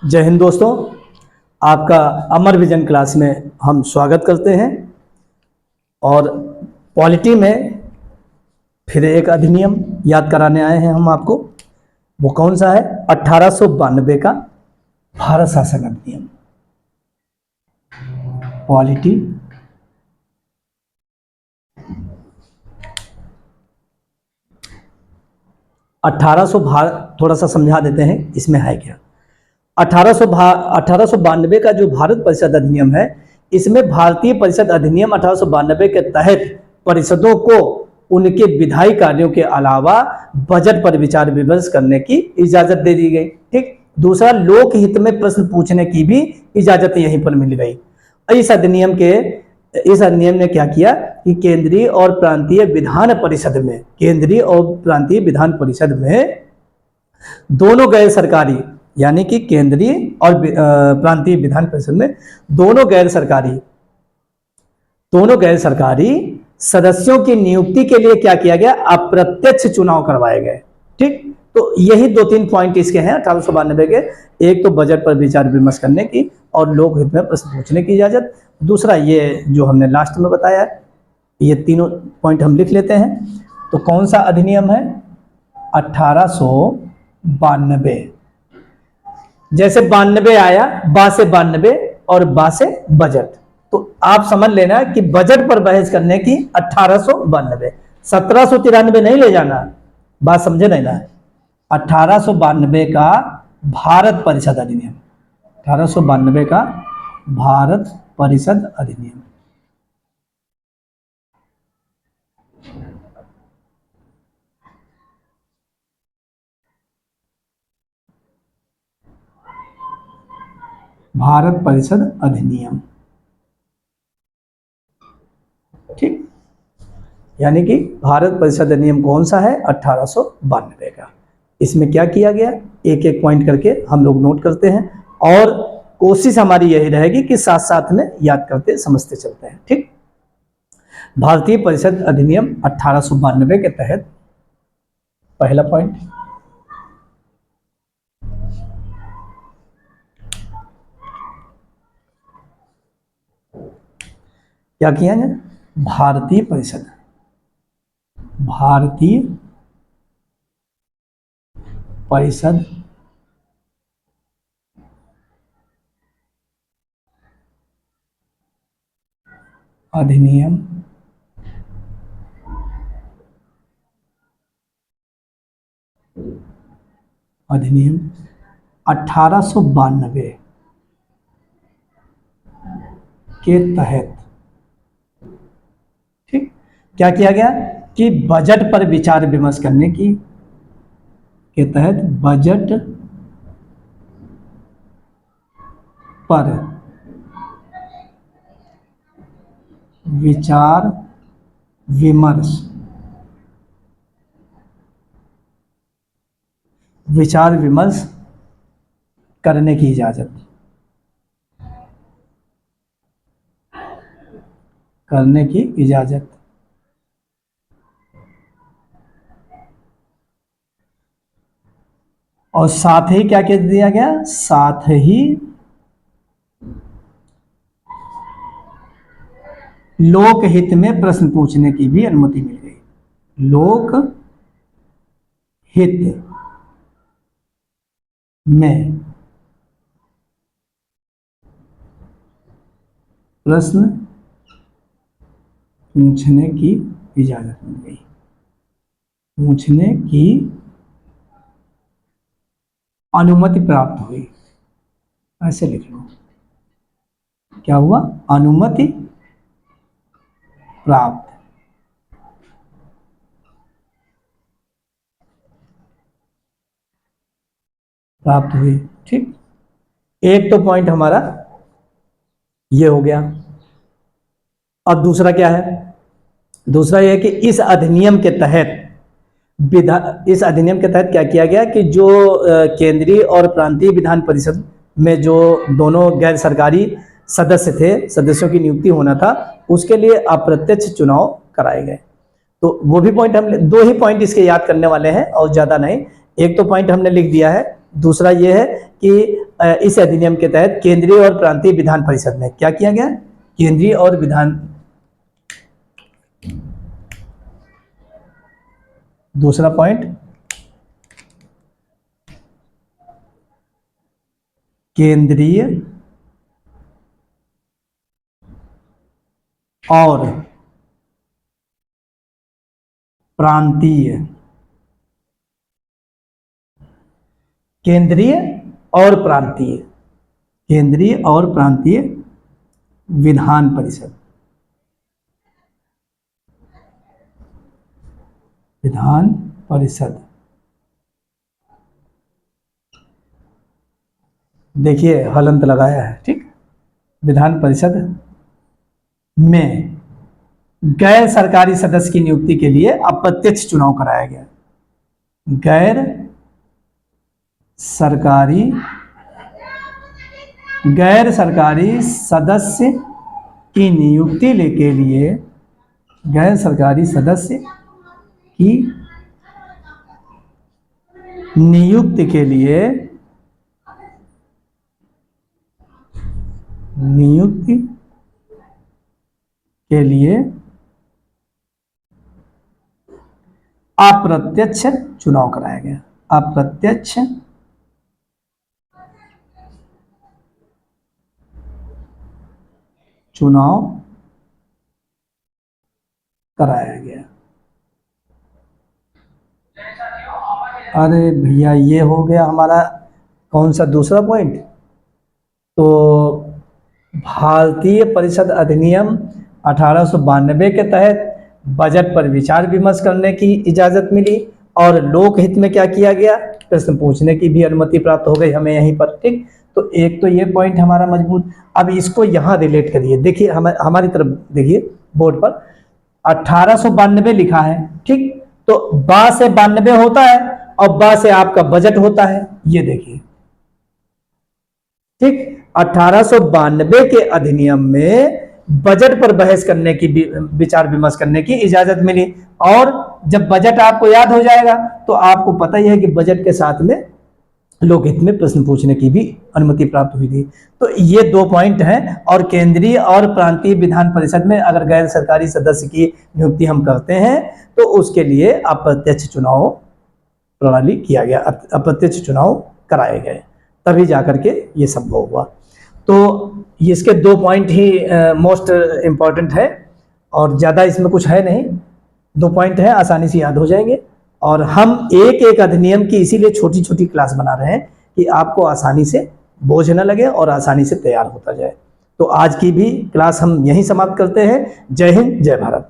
जय हिंद दोस्तों, आपका अमर विजन क्लास में हम स्वागत करते हैं। और पॉलिटी में फिर एक अधिनियम याद कराने आए हैं हम आपको। वो कौन सा है? 1892 का भारत शासन अधिनियम। पॉलिटी थोड़ा सा समझा देते हैं इसमें है क्या। 1892 का जो भारत परिषद अधिनियम है, इसमें भारतीय परिषद अधिनियम 1892 के तहत परिषदों को उनके विधायी कार्यों के अलावा बजट पर विचार विमर्श करने की इजाजत दे दी गई। ठीक। दूसरा, लोकहित में प्रश्न पूछने की भी इजाजत यहीं पर मिल गई। इस अधिनियम ने क्या किया कि केंद्रीय और प्रांतीय विधान परिषद में दोनों गैर सरकारी, यानी कि केंद्रीय और प्रांतीय विधान परिषद में दोनों गैर सरकारी सदस्यों की नियुक्ति के लिए क्या किया गया? अप्रत्यक्ष चुनाव करवाए गए। ठीक। तो यही 2-3 पॉइंट इसके हैं 1892 के। एक तो बजट पर विचार विमर्श करने की और लोकहित में प्रश्न पूछने की इजाजत। दूसरा, ये जो हमने लास्ट में बताया है, ये तीनों पॉइंट हम लिख लेते हैं। तो कौन सा अधिनियम है? 1892। जैसे 92 आया, बा से 92 और बा से बजट, तो आप समझ लेना कि बजट पर बहस करने की 1892, 1793 नहीं ले जाना। बात समझे नहीं ना? 1892 का भारत परिषद अधिनियम, 1892 का भारत परिषद अधिनियम। भारत परिषद अधिनियम। ठीक। यानी कि भारत परिषद अधिनियम कौन सा है? 1892 का। इसमें क्या किया गया, एक एक पॉइंट करके हम लोग नोट करते हैं और कोशिश हमारी यही रहेगी कि साथ साथ में याद करते समझते चलते हैं। ठीक। भारतीय परिषद अधिनियम 1892 के तहत पहला पॉइंट, क्या किया है? भारतीय परिषद अधिनियम 1892 के तहत। ठीक। क्या किया गया कि बजट पर विचार विमर्श करने की के तहत बजट पर विचार विमर्श करने की इजाजत। और साथ ही क्या कह दिया गया? साथ ही लोकहित में प्रश्न पूछने की भी अनुमति मिल गई। लोकहित में प्रश्न पूछने की इजाजत मिल गई। पूछने की अनुमति प्राप्त हुई, ऐसे लिख लो। क्या हुआ? अनुमति प्राप्त हुई। ठीक। एक तो पॉइंट हमारा ये हो गया। अब दूसरा क्या है? दूसरा यह है कि इस अधिनियम के तहत क्या किया गया कि जो केंद्रीय और प्रांतीय विधान परिषद में जो दोनों गैर सरकारी सदस्य थे, सदस्यों की नियुक्ति होना था, उसके लिए अप्रत्यक्ष चुनाव कराए गए। तो वो भी पॉइंट हम 2 ही पॉइंट इसके याद करने वाले हैं और ज्यादा नहीं। एक तो पॉइंट हमने लिख दिया है दूसरा ये है कि इस अधिनियम के तहत केंद्रीय और प्रांतीय विधान परिषद में क्या किया गया, केंद्रीय और विधान, दूसरा पॉइंट, केंद्रीय और प्रांतीय, केंद्रीय और प्रांतीय, केंद्रीय और प्रांतीय विधान परिषद, विधान परिषद। देखिए हलंत लगाया है, ठीक। विधान परिषद में गैर सरकारी सदस्य की नियुक्ति के लिए अप्रत्यक्ष चुनाव कराया गया। गैर सरकारी सदस्य की नियुक्ति के लिए, गैर सरकारी सदस्य की नियुक्ति के लिए अप्रत्यक्ष चुनाव कराया गया। अप्रत्यक्ष चुनाव कराया गया। अरे भैया ये हो गया हमारा कौन सा दूसरा पॉइंट, तो भारतीय परिषद अधिनियम 1892 के तहत बजट पर विचार विमर्श करने की इजाजत मिली और लोकहित में क्या किया गया, प्रश्न पूछने की भी अनुमति प्राप्त हो गई हमें यहीं पर, ठीक। तो एक तो ये पॉइंट हमारा मजबूत। अब इसको यहाँ रिलेट करिए, देखिए हमारी तरफ देखिए बोर्ड पर 1892 लिखा है, ठीक। तो बा से 92 होता है और बा से आपका बजट होता है, ये देखिए, ठीक। 1892 के अधिनियम में बजट पर बहस करने की, विचार विमर्श करने की इजाजत मिली। और जब बजट आपको याद हो जाएगा तो आपको पता ही है कि बजट के साथ में लोकहित में प्रश्न पूछने की भी अनुमति प्राप्त हुई थी। तो ये 2 पॉइंट हैं। और केंद्रीय और प्रांतीय विधान परिषद में अगर गैर सरकारी सदस्य की नियुक्ति हम करते हैं तो उसके लिए अप्रत्यक्ष चुनाव प्रणाली किया गया, अप्रत्यक्ष चुनाव कराए गए, तभी जाकर के ये संभव हुआ। तो इसके 2 पॉइंट ही मोस्ट इम्पॉर्टेंट है और ज़्यादा इसमें कुछ है नहीं, 2 पॉइंट है, आसानी से याद हो जाएंगे। और हम एक एक अधिनियम की इसीलिए छोटी छोटी क्लास बना रहे हैं कि आपको आसानी से बोझ न लगे और आसानी से तैयार होता जाए। तो आज की भी क्लास हम यहीं समाप्त करते हैं। जय हिंद, जय भारत।